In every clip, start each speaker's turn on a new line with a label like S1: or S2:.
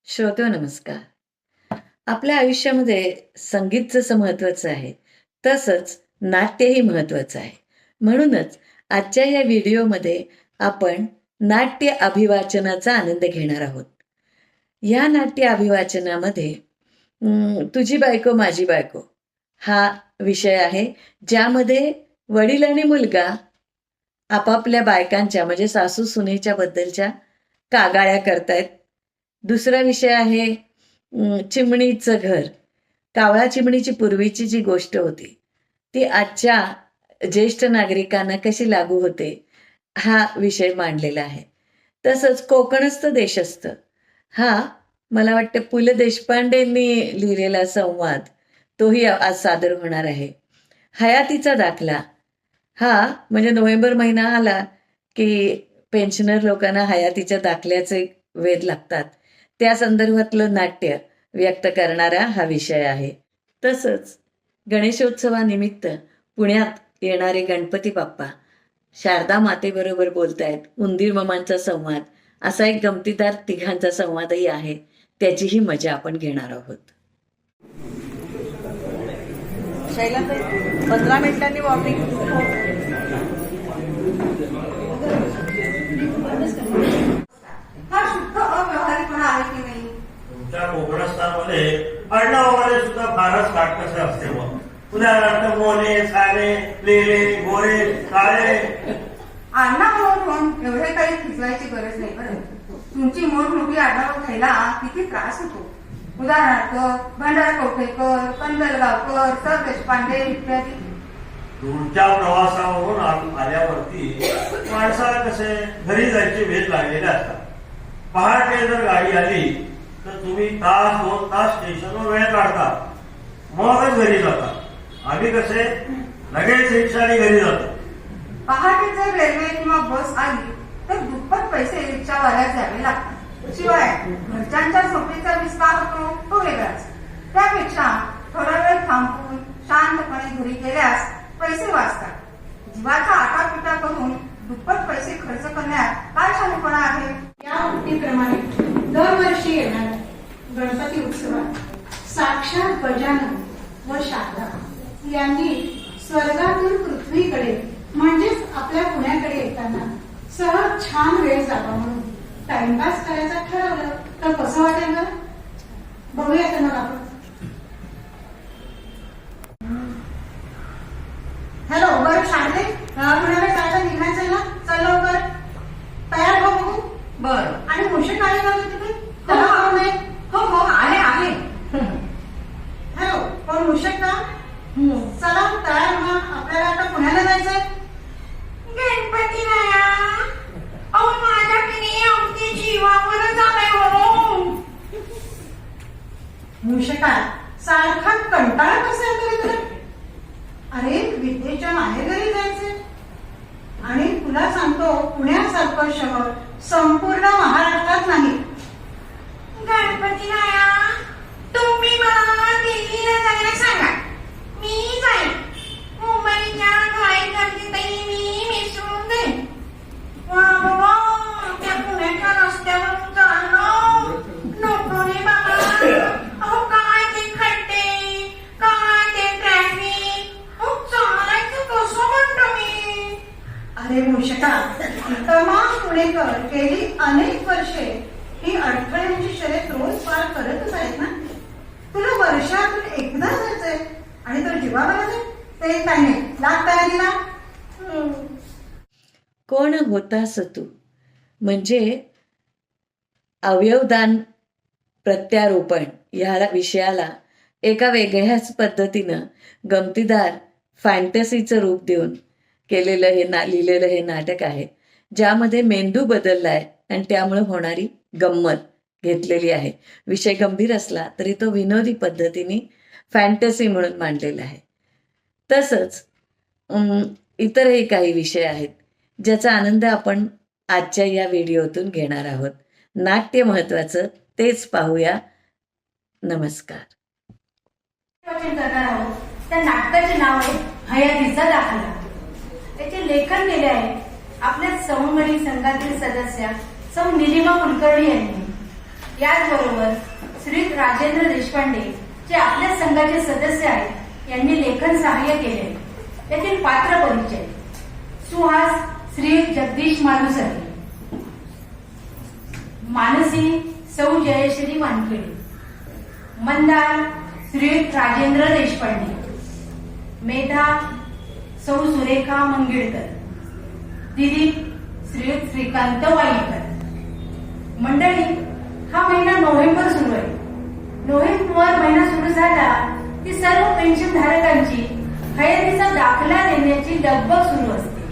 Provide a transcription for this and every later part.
S1: श्रोते नमस्कार. आपल्या आयुष्यामध्ये संगीत जसं महत्वाचं आहे तसंच नाट्यही महत्वाचं आहे. म्हणूनच आजच्या या व्हिडिओमध्ये आपण नाट्य अभिवाचनाचा आनंद घेणार आहोत. या नाट्य अभिवाचनामध्ये तुझी बायको माझी बायको हा विषय आहे, ज्यामध्ये वडील आणि मुलगा आपापल्या बायकांच्या म्हणजे सासू सुनेच्या बद्दलच्या कागाळ्या करतायत. दुसरा विषय आहे चिमणीचं घर. कावळा चिमणीची पूर्वीची जी गोष्ट होती ती आजच्या ज्येष्ठ नागरिकांना कशी लागू होते हा विषय मांडलेला आहे. तसंच कोकणस्थ देशस्थ हा मला वाटतं पु ल देशपांडेंनी लिहिलेला संवाद तोही आज सादर होणार आहे. हयातीचा दाखला हा म्हणजे नोव्हेंबर महिना आला की पेन्शनर लोकांना हयातीच्या दाखल्याचे वेध लागतात, त्या संदर्भातलं नाट्य व्यक्त करणारा हा विषय आहे. तसंच गणेशोत्सवानिमित्त पुण्यात येणारे गणपती बाप्पा शारदा मातेबरोबर बोलतायत. उंदीर मामांचा संवाद असा एक गमतीदार तिघांचा संवादही आहे, त्याचीही मजा आपण घेणार आहोत.
S2: 15 मिनिटांनी वॉर्निंग.
S3: हा शुद्ध अव्यवहारिकपणा आहे की नाही?
S4: तुमच्या कोकणस्थामध्ये आडनावामध्ये सुद्धा फारच काटकसर असते. मग उदाहरणार्थ मोले, साने, लेले, गोरे, काळे.
S3: आडनाव म्हणून एवढे काही खिचवायची गरज नाही बरं. तुमची मोठमोठी आडनाव घ्यायला किती त्रास होतो. उदाहरणार्थ भंडार कवठेकर, कंदलगावकर, सर देशपांडे इत्यादी.
S4: दूरच्या प्रवासावरून आल्यावरती माणसाला कसे घरी जायचे वेध लागलेले असतात. पहाटे जर गाडी आली तर तुम्ही तास 2 तास स्टेशनवर वेळ काढता, मगच घरी जाता. आम्ही कसे लगेच रिक्षाने घरी जातो.
S3: पहाटे जर रेल्वे किंवा बस आली तर दुप्पट पैसे रिक्षावाल्यास द्यावे लागतात. शिवाय घरच्यांच्या झोपेचा विस्तार होतो तो वेगळाच. त्यापेक्षा थोडा वेळ थांबून शांतपणे घरी गेल्यास पैसे वाचतात. जीवाचा आटापिटा करून दुप्पट पैसे खर्च करण्यात काय शाणेपणा आहे?
S5: या उक्तीप्रमाणे दरवर्षी येणाऱ्या गणपती उत्सवात साक्षात गजानन व शारदा यांनी स्वर्गातून पृथ्वीकडे म्हणजेच आपल्या पुण्याकडे येताना सहज छान वेळ जावा म्हणून टाइमपास करायचा ठरवलं तर कसं वाटेल ना? बघूया तर मग आपण. हॅलो, बरं शारदे, पुण्याला जायचं निघायचं ना? चल लवकर तयार हो बघू.
S3: बरं.
S5: आणि मूषक आले का तिथे? त्याला कोण आहे?
S3: हो हो, आहे आहे.
S5: हॅलो, कोण मूषक का? चला तयार व्हा, आपल्याला आता पुण्याला जायचंय.
S3: गणपती राया, अहो माझ्याकडे आमच्या जीवावर झालंय हो.
S5: मूषका, सारखा कंटाळा कसा येतो रे तुला? अरे विद्येच्या माहेरघरी जायचंय. आणि तुला सांगतो, पुण्यासारखं शहर संपूर्ण महाराष्ट्रात नाही.
S3: गणपती राया, तुम्ही मला दिल्लीला जायला सांगा, मी जाईन. मुंबईच्या घाई गर्दीतही मी मिसळून जाईन. वा वा, त्या पुण्याच्या रस्त्यावरून चालणं नको रे बाबा. अहो काय ते खड्डे, काय ते ट्रॅफिक, अहो चालायचं कसं म्हणतो मी.
S5: अरे मूषका, तमाम पुणेकर गेली अनेक वर्षे ही अडथळ्यांची शर्यत रोज पार करतच आहेत ना. तुला वर्षातून एकदा जायचंय आणि तो जीवावर आले ते काय नाही. लाग तयारीला.
S1: कोण होतास तू म्हणजे अवयवदान प्रत्यारोपण या विषयाला एका वेगळ्याच पद्धतीनं गमतीदार फॅन्टसीचं रूप देऊन केलेलं लिहिलेलं हे नाटक आहे, ज्यामध्ये मेंदू बदललाय आणि त्यामुळे होणारी गंमत घेतलेली आहे. विषय गंभीर असला तरी तो विनोदी पद्धतीने फॅन्टसी म्हणून मांडलेला आहे. तसंच इतरही काही विषय आहेत ज्याचा आनंद आपण आजच्या या व्हिडिओतून घेणार आहोत. नाट्य महत्वाचं तेच पाहूया. नमस्कार.
S6: वाचन करणार आहोत. त्या नाटकाचे नाव आहे हयातीचा दाखला. त्याचे लेखन केले आहे आपल्या सौमणी संघातील सदस्या सौ निलिमा कुलकर्णी यांनी. याचबरोबर श्री राजेंद्र देशपांडे जे आपल्या संघाचे सदस्य आहेत यांनी लेखन सहाय्य केले. यातील पात्र परिचय: सुहास श्री जगदीश मालुसरे, मानसी सौ जयश्री वानखेडे, मंदार श्री राजेंद्र देशपांडे, मेधा सौ सुरेखा मंगिळकर, दिलीप श्री श्रीकांत वाईकर. मंडळी, हा महिना नोव्हेंबर सुरू आहे. नोव्हेंबर महिना सुरू झाला की सर्व पेन्शन धारकांची हयातीचा दाखला देण्याची लगबग सुरू असते.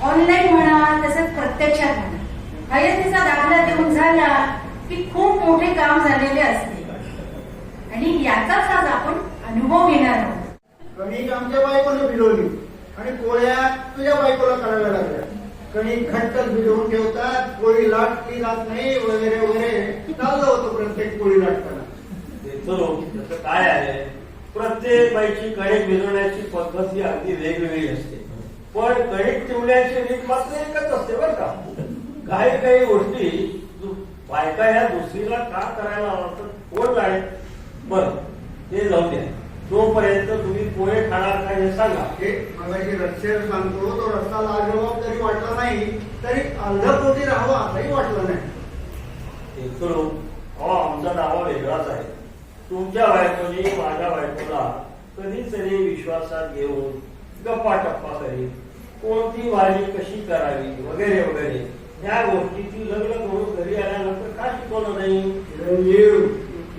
S6: ऑनलाईन म्हणा तसंच प्रत्यक्षात म्हणा, हयातीचा दाखला देऊन झाला की खूप मोठे काम झालेले असते आणि याचाच आज आपण अनुभव घेणार आहोत.
S2: कणिक आमच्या बायकोने भिजवली आणि पोळ्या तुझ्या बायकोला करायला लागल्या. कणिक घट्टच भिजवून ठेवतात, पोळी लाटली जात नाही वगैरे वगैरे चाललं होतं प्रत्येक पोळी लाटताना.
S4: त्याचं काय आहे, प्रत्येक बाईची कणिक भिजवण्याची पद्धत ही अगदी वेगवेगळी असते. पण कणिक चिवण्याची रीत मात्र एकच असते बरं का. काही काही गोष्टी बायका ह्या दुसरीला का करायला आवडतात कोण जाणे. बरं, ते जाऊ द्या. तोपर्यंत तुम्ही पोहे खाणार का हे सांगा.
S2: हे मगाशी रस्त्यावर सांगतो, तो रस्ता लाजवाब जरी वाटला नाही तरी अर्ध पोटी राहावं असंही वाटलं नाही.
S4: एक करू, आमचा दावा वेगळाच आहे. तुमच्या बायकोने माझ्या बायकोला कधीतरी विश्वासात घेऊन गप्पा टप्पा करीत कोणती भाजी कशी करावी वगैरे वगैरे ह्या गोष्टीची लग्न करून घरी आल्यानंतर का शिकवलं नाही.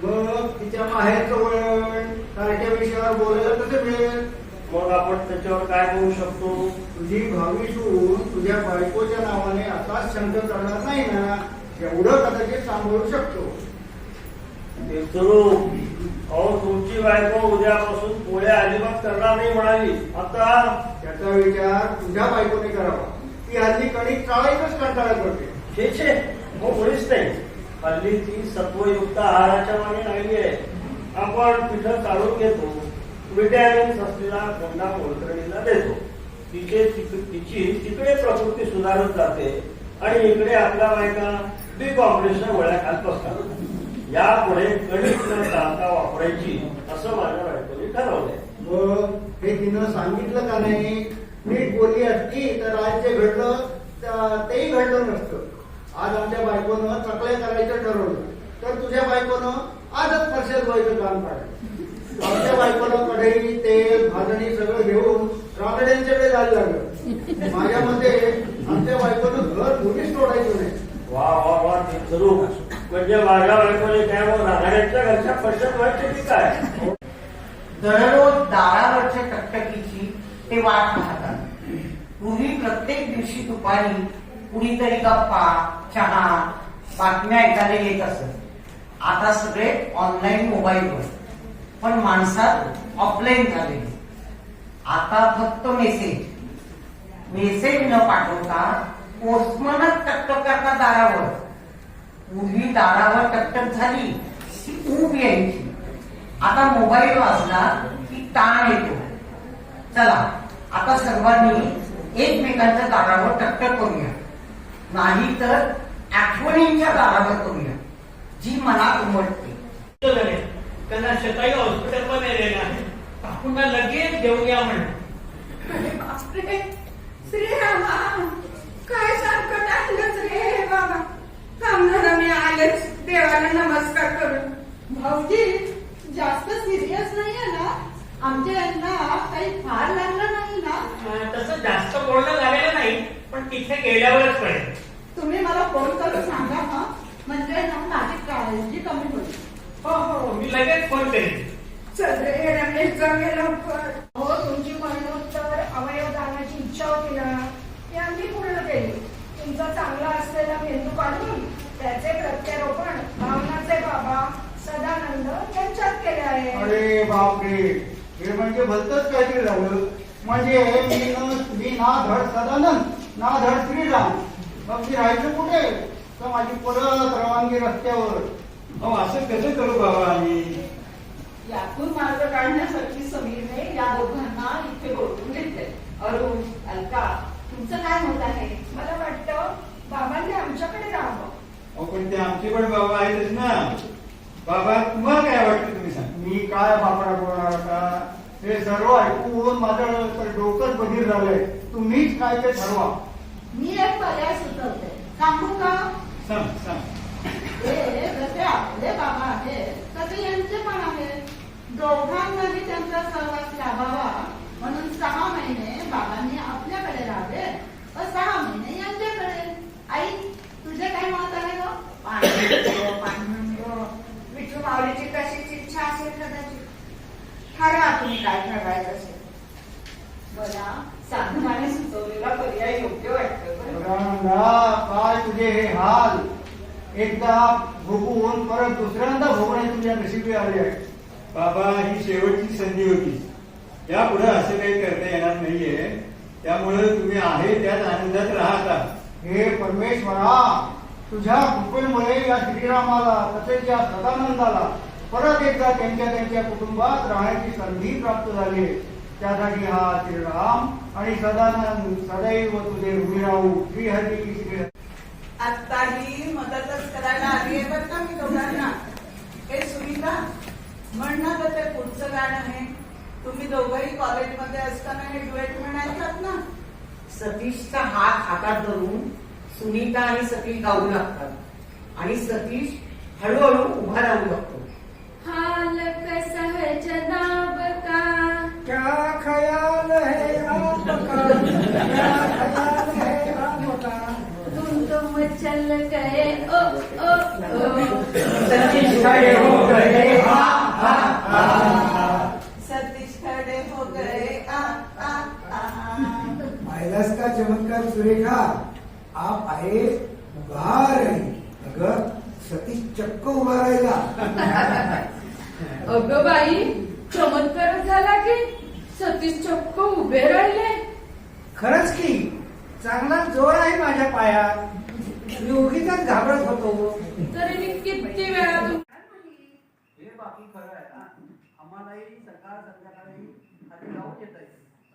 S2: मग तिच्या माहेरचं वळण सारख्या विषयावर बोलायला कसं मिळेल.
S4: मग आपण त्याच्यावर काय करू शकतो.
S2: तुझी भावी सून तुझ्या बायकोच्या नावाने असाच शंक करणार नाही ना, एवढं कदाचित सांभाळू शकतो.
S4: ते करू. अहो, तुमची बायको उद्यापासून पोळ्या अजिबात करणार नाही म्हणाली. आता
S2: त्याचा विचार तुझ्या बायकोने करावा. ती हल्ली कणिक चाळायचंच कंटाळा करते.
S4: छे मग मुळीच नाही. हल्ली ती सत्वयुक्त आहाराच्या मागे लागली आहे. आपण पिठं काढून घेतो, विटॅमिन्स असलेला कोंडा मोलकरणीला देतो. तिची तिकडे प्रकृती सुधारत जाते आणि इकडे आपल्या बायका बी कॉम्प्रेशन वळ्याखात बसतात. यापुढे कणिक न चालता वापरायची असं माझ्या बायकोने ठरवलंय.
S2: मग हे तिनं सांगितलं का नाही. नीट बोलली असती तर आज जे घडलं तेही घडलं नसतं. आज आमच्या बायकोनं चकल्या करायचं ठरवलं तर तुझ्या बायकोनं आजच फरशात व्हायचं काम काढलं. आमच्या बायकोनं कढई तेल भाजणी सगळं घेऊन रांगड्यांच्याकडे जायला लागलं. माझ्या मते आमच्या बायकोनं घर मुलीच तोडायचं नाही.
S4: वा वा वा, ते करू. म्हणजे माझ्या बायकोने काय मग राहण्याच्या घरच्या फरशात व्हायचे की काय.
S7: दररोज दारावरच्या टकटकीची ते वाट पाहतात. पूर्वी प्रत्येक दिवशी दुपारी कुणीतरी गप्पा चहा बातम्या ऐकायला येत असत. आता सगळे ऑनलाईन मोबाईलवर, पण माणसात ऑफलाईन झाले. आता फक्त मेसेज न पाठवता पोस्टमनच टकटक करतात दारावर. पूर्वी दारावर टकटक झाली की ऊब यायची. आता मोबाईल वाजला की ताण येतो. चला आता सर्वांनी एकमेकांच्या दारावर टकटक करूया, नाही तर आठवणींच्या दारावर करूया जी मनात उमटते.
S8: त्यांना शताई हॉस्पिटलमध्ये नेलेलं आहे. पुन्हा लगेच घेऊन या म्हणून.
S3: श्रीरामा, काय संकट आलंच रे बाबा. थांबणार मी आलेच देवाला नमस्कार करून.
S5: भाऊजी जास्त सिरियस नाहीये ना. आमच्या यांना काही फार लागलं नाही ना.
S8: तसं जास्त बोलणं झालेलं नाही, पण तिथे गेल्यावरच कळेल.
S5: तुम्ही मला फोन करून सांगा हा, म्हणजे ना माझी काळजी कमी होईल.
S8: हो हो, मी लगेच फोन करेन.
S3: चल रे रमेश, जाऊया लवकर.
S9: हो, तुमची मरणोत्तर अवयव दानाची इच्छा होती ना, ती आम्ही पूर्ण केली. तुमचा चांगला असलेला मेंदू काढून त्याचे प्रत्यारोपण भावनाचे बाबा सदानंद यांच्यात केले आहे.
S2: अरे बापरे, हे म्हणजे भलतच काहीतरी झालं. म्हणजे मी ना धड सदानंद ना धड श्रीराम. मग मी राहायचं कुठे. तर माझी परत रवानगी रस्त्यावर.
S8: हो, असं कसं करू बाबा आम्ही.
S10: यातून मार्ग काढण्यासाठी समीरने या दोघांना इथे बोलवून घेतले. अरुण, अलका, तुमचं काय मत आहे?
S9: मला वाटतं बाबांनी आमच्याकडे राहावं.
S2: अहो पण ते आमचे पण बाबा आहेतच ना. बाबा तुम्हाला काय वाटतं तुम्ही सांग. मी काय बापडा बोलणार आता. हे सर्व ऐकून माझं तर डोकंच बधीर झालंय. तुम्हीच काय ते ठरवा.
S5: मी एक पर्याय सुचवते, सांगू का?
S2: सांग सांग.
S5: हे जसे आपले बाबा आहेत तसे यांचे पण आहेत. दोघांनाही त्यांचा सहवास लाभावा म्हणून 6 महिने बाबांनी आपल्याकडे राहावे व 6 महिने यांच्याकडे. आई, तुझे काय मत आहे ग?
S3: पांडुरंग, विठू माऊलीची कशीच इच्छा असेल कदाचित. ठरवा तुम्ही काय ठरवायचं असेल.
S10: मला साधनाने सुचवलेला पर्याय योग्य वाटतं बरं.
S2: रामदा, काय तुझे हे हाल. एकदा भोगून परत दुसऱ्यांदा भोगणे तुझ्या नशिबी आले आहे. बाबा ही शेवटची संधी होती. यापुढे असं काही करता येणार नाहीये. त्यामुळे तुम्ही आहे त्याच आनंदात राहता. हे परमेश्वरा, तुझ्या कृपेमुळे या श्रीरामाला तसेच या सदानंदाला परत एकदा त्यांच्या कुटुंबात राहण्याची संधी प्राप्त झाली. त्यासाठी हा श्रीराम आणि सदानंद सदैव तुझे ऋणी राहू. श्रीहरी श्री.
S7: आत्ताही मदतच करायला आली आहे बरं का मी दोघांना. हे सुनीता, म्हण ना तर ते पुढचं गाणं आहे. तुम्ही दोघंही कॉलेजमध्ये असताना हे डुएट म्हणायचात ना.
S11: सतीशचा हात हातात धरून सुनीता आणि सतीश गाऊ लागतात आणि सतीश हळूहळू उभा राहू लागतो.
S6: हाल कैसा है जनाब का,
S2: क्या ख्याल है आपका, क्या ख्याल है आपका.
S6: तुम चल गए ओ ओ ओ,
S11: सतीश खड़े हो गए आ आ आ.
S7: सतीश खडे हो गए आ आ आ.
S12: पाहिलास का चमत्कार सुरेखा. आप आहे उभा राहील. अगं सतीश चक्क उभा राहिला.
S6: अगं बाई, चमत्कार झाला की सतीश चक्क उभे राहिले.
S12: खरंच की चांगला जोर आहे माझ्या पायात. मी उगीच घाबरत होतो.
S6: तरी मी किती वेळा
S7: हे बाकी खरं आहे ना. आम्हालाही सकाळ संध्याकाळी खाली जाऊन येत आहे.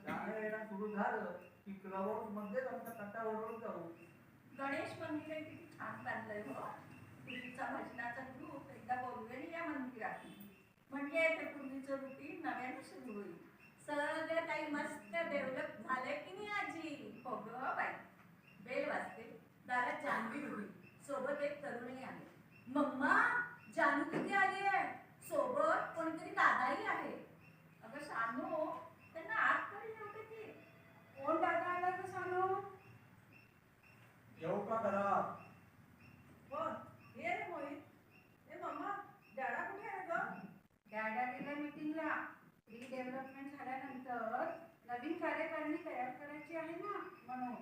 S7: जाणं येणं सुरू झालं की क्लब हाऊस मध्येच आमचा कट्टा ओढवून जाऊ.
S10: गणेश मंदिर किती छान बांधलंय हो. पूर्वीचा भजनाचा ग्रुप एकदा बोलवेल या मंदिरात. म्हणजे ते पूर्वीचं रुटीन नव्याने सुरू होईल. सगळे काही मस्त डेव्हलप झाले की नाही आजी. हो ग बाई. बेल वाजते, दारात जान्हवी उभी, सोबत एक तरुणी आहे. मम्मा, जानू किती आली आहे. सोबत कोणीतरी दादाही आहे. अगं सानू, त्यांना आत कधी नव्हते की. कोण दादा आला ग सानू.
S2: येऊ का करा.
S10: ये रे मोहित. ए मम्मा, डॅडा कुठे आहे ग. डॅडा गेला मीटिंगला. रिडेव्हलपमेंट झाल्यानंतर नवीन कार्यकारिणी तयार करायची आहे ना म्हणून.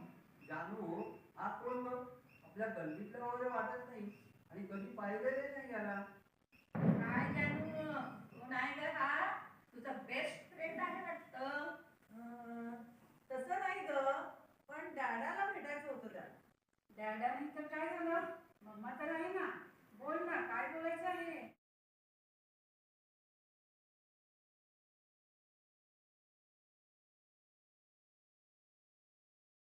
S7: जानू, हा कोण बघ. आपल्या गल्लीतला वगैरे वाटत नाही आणि कधी पाहिलेले नाही याला.
S10: काय जानू, कोण आहे ग हा. तुझा बेस्ट फ्रेंड आहे वाटतं. तसं नाही ग, पण डॅडाला भेटायचं होतं त्याला. डॅडाने तर